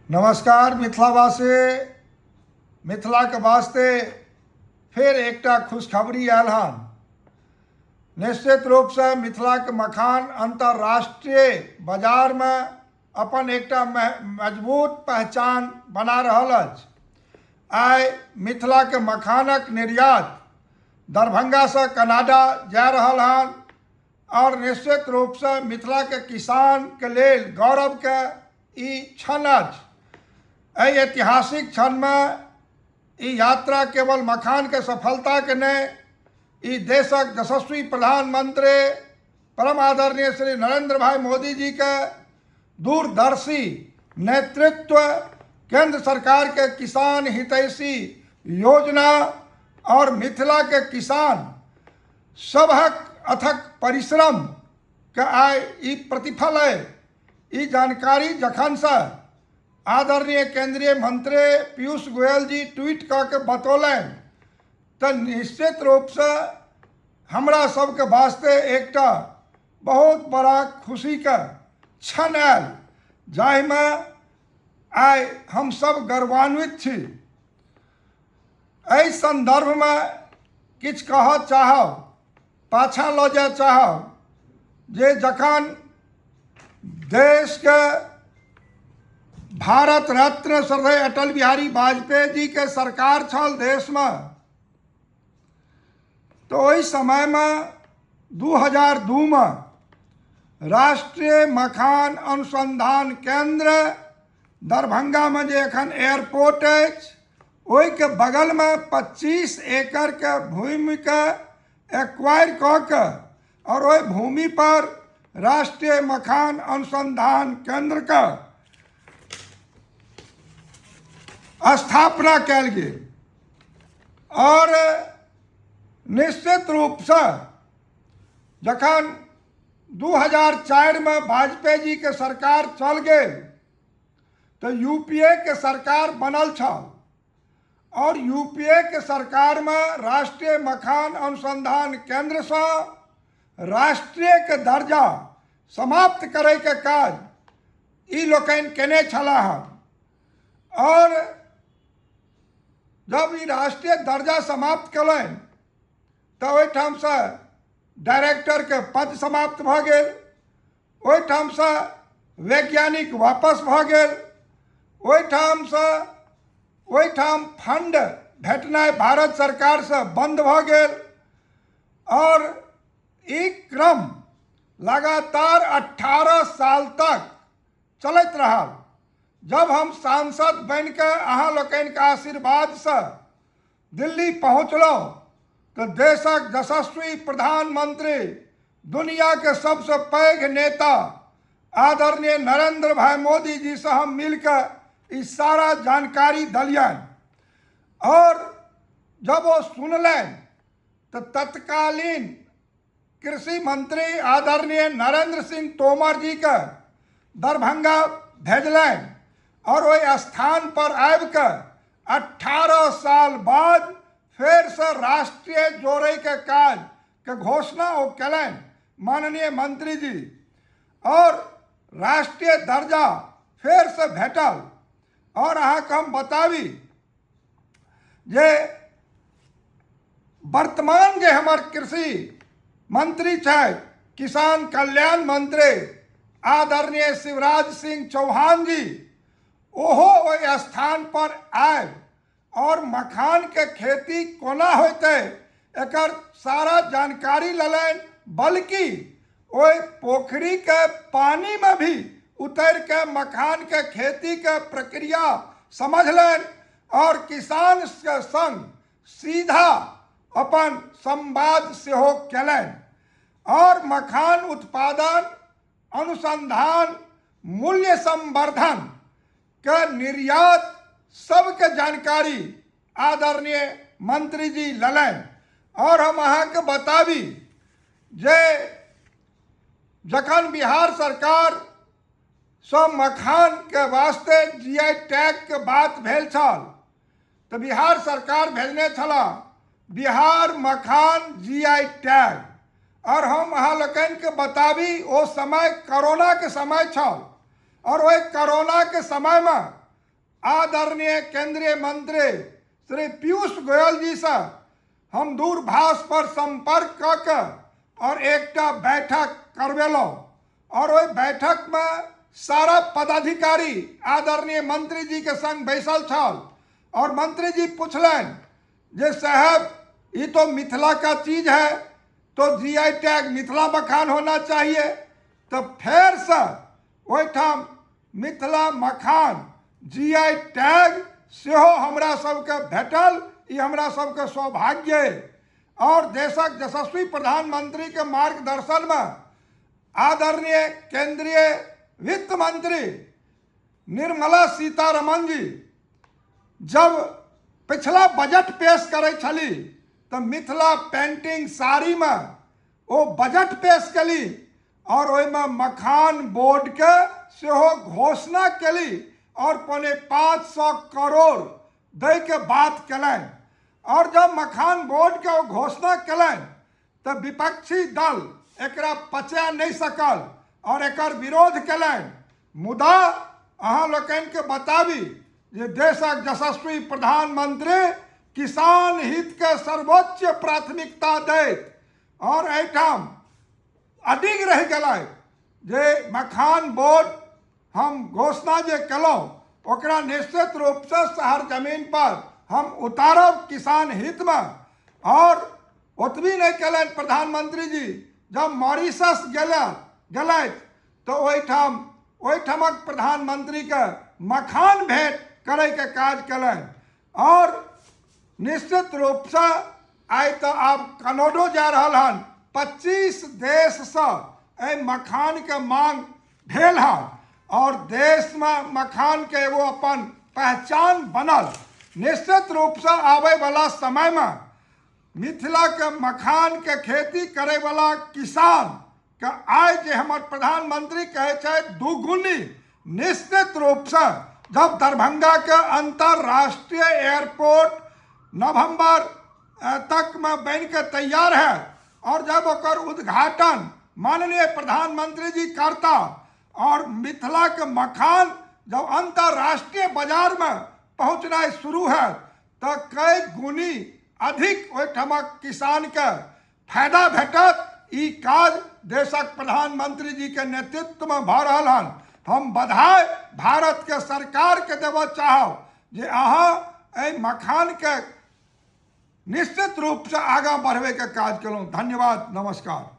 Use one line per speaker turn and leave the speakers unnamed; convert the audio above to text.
नमस्कार मिथिलावासी, मिथिला के वास्ते फिर एकटा खुशखबरी आयल हन। निश्चित रूप से मिथिला के मखान अंतर्राष्ट्रीय बाजार में अपन एकटा मजबूत पहचान बना रहल अछि। आइ मिथिला के मखानक निर्यात दरभंगा से कनाडा जा रहल हन और निश्चित रूप से मिथिला के किसान के लेल गौरव के ई क्षण अछि। एहि ऐतिहासिक क्षण में ई यात्रा केवल मखान के सफलता के नहीं, ई देशक यशस्वी प्रधानमंत्री परम आदरणीय श्री नरेंद्र भाई मोदी जी के दूरदर्शी नेतृत्व, केंद्र सरकार के किसान हितैषी योजना और मिथिला के किसान सबहक अथक परिश्रम के आइ ई प्रतिफल है। ई जानकारी जखन से आदरणीय केंद्रीय मंत्री पीयूष गोयल जी ट्वीट करके बतौलन तो निश्चित रूप से हमरा सबके वास्ते एकटा बहुत बड़ा खुशी का क्षण आयल, जाहिमे आइ हम सब गर्वान्वित छी। एहि संदर्भ में किछु कह चाहब, पाछा लऽ जाय चाहब जे जखन देश के भारत रत्न श्रद्धेय अटल बिहारी वाजपेयी जी के सरकार छल देश में, तो ओहि समय में 2002 में राष्ट्रीय मखान अनुसंधान केंद्र दरभंगा में जे एखन एयरपोर्ट अछि, ओहि के बगल में 25 एकड़ के भूमि के एक्वायर कऽ के और ओहि भूमि पर राष्ट्रीय मखान अनुसंधान केंद्र का स्थापना कयल गेल। और निश्चित रूप से जखन 2004 में वाजपेयी जी के सरकार चल गेल तो यूपीए के सरकार बनल छल और यूपीए के सरकार में राष्ट्रीय मखान अनुसंधान केंद्र से राष्ट्रीय के दर्जा समाप्त करे के काज ई लोकनि केने छलाह। और जब ई राष्ट्रीय दर्जा समाप्त कलन तो ओहिठाम से डायरेक्टर के पद समाप्त भ गेल, ओहिठाम से वैज्ञानिक वापस भ गेल, ओहिठाम फंड भेटनाइ भारत सरकार से बंद भ गेल और ई क्रम लगातार 18 साल तक चलत रहल। जब हम सांसद बन के अहाँ लोकनि के आशीर्वाद से दिल्ली पहुँचलहुँ तो देशक यशस्वी प्रधानमंत्री, दुनिया के सबसे पैघ नेता आदरणीय नरेंद्र भाई मोदी जी से हम मिलकर इस सारा जानकारी दलियन। और जब वो सुनलन तो तत्कालीन कृषि मंत्री आदरणीय नरेंद्र सिंह तोमर जी के दरभंगा भेजलन और वही स्थान पर आबि के 18 साल बाद फिर से राष्ट्रीय जोड़े के काज के घोषणा वो कलन माननीय मंत्री जी, और राष्ट्रीय दर्जा फिर से भेटल। और अहाँ के हम बताबी जे वर्तमान जे हमर कृषि मंत्री छै, किसान कल्याण मंत्री आदरणीय शिवराज सिंह चौहान जी, ओहो ओहि स्थान पर आए और मखान के खेती कोना होते एकर सारा जानकारी ललन, बल्कि ओहि पोखरी के पानी में भी उतर के मखान के खेती के प्रक्रिया समझलन और किसान के संग सीधा अपन संवाद सेहो कलन और मखान उत्पादन, अनुसंधान, मूल्य संवर्धन के निर्यात सबके जानकारी आदरणीय मंत्री जी ललन। और हम अहाँ के बताबी जे जखन बिहार सरकार सब मखान के वास्ते जीआई टैग के बात भेल छल तो बिहार सरकार भेजने छला बिहार मखान जीआई टैग। और हम अहाँ लोकनि के बताबी ओ समय कोरोना के समय छल और वही कोरोना के समय में आदरणीय केंद्रीय मंत्री श्री पीयूष गोयल जी से हम दूरभाष पर संपर्क करके और एक बैठक करवेलो और वही बैठक में सारा पदाधिकारी आदरणीय मंत्री जी के संग बैसल छल और मंत्री जी पूछलन जे साहब ये तो मिथिला का चीज है तो जीआई टैग मिथिला मखान होना चाहिए। तो फिर से वहीठाम मिथिला मखान जीआई टैग सेहो हमरा सबके भेटल, ये हमरा सबके सौभाग्य है। और देशक यशस्वी प्रधानमंत्री के मार्गदर्शन में आदरणीय केंद्रीय वित्त मंत्री निर्मला सीतारमण जी जब पिछला बजट पेश करे छली तो मिथिला पेंटिंग साड़ी में वो बजट पेश कली और ओहिमे मखान बोर्ड के सेहो घोषणा कली और 500 करोड़ दे के बात कलन। और जब मखान बोर्ड के वो घोषणा कलन तो विपक्षी दल एकरा पचा नहीं सकल और एकर विरोध कलन। मुदा अहाँ लोकन के बताबी जे देशक यशस्वी प्रधानमंत्री किसान हित के सर्वोच्च प्राथमिकता दैत और एठाम अडिग रह गए जे मखान बोर्ड हम घोषणा जे कलौं ओकरा निश्चित रूप से शहर जमीन पर हम उतारब किसान हित में। और ओतबी नहीं कलन प्रधानमंत्री जी जब मॉरिशस गलत तो ओहिठामक प्रधानमंत्री के मखान भेंट करे के काज कलन। और निश्चित रूप से आई तो अब कनाडो जा रहा हन 25 देश से मखान के मांग भेल है और देश में मखान के एगो अपन पहचान बनल। निश्चित रूप से आवे वाला समय में मिथिला के मखान के खेती करे वाला किसान के आय जे हमर प्रधानमंत्री कहे छे दुगुनी। निश्चित रूप से जब दरभंगा के अंतरराष्ट्रीय एयरपोर्ट नवंबर तक में बन के तैयार है और जब ओकर उद्घाटन माननीय प्रधानमंत्री जी करता और मिथिला के मखान जब अंतरराष्ट्रीय बाजार में पहुंचना शुरू है तो कई गुनी अधिक ओहिठमक किसान के फायदा भेटत। ई काज देशक प्रधानमंत्री जी के नेतृत्व में भ रहल हन। हम बधाई भारत के सरकार के देव चाहब जे अहाँ मखान के निश्चित रूप से आगाँ बढ़वे के काज कलहुँ। धन्यवाद, नमस्कार।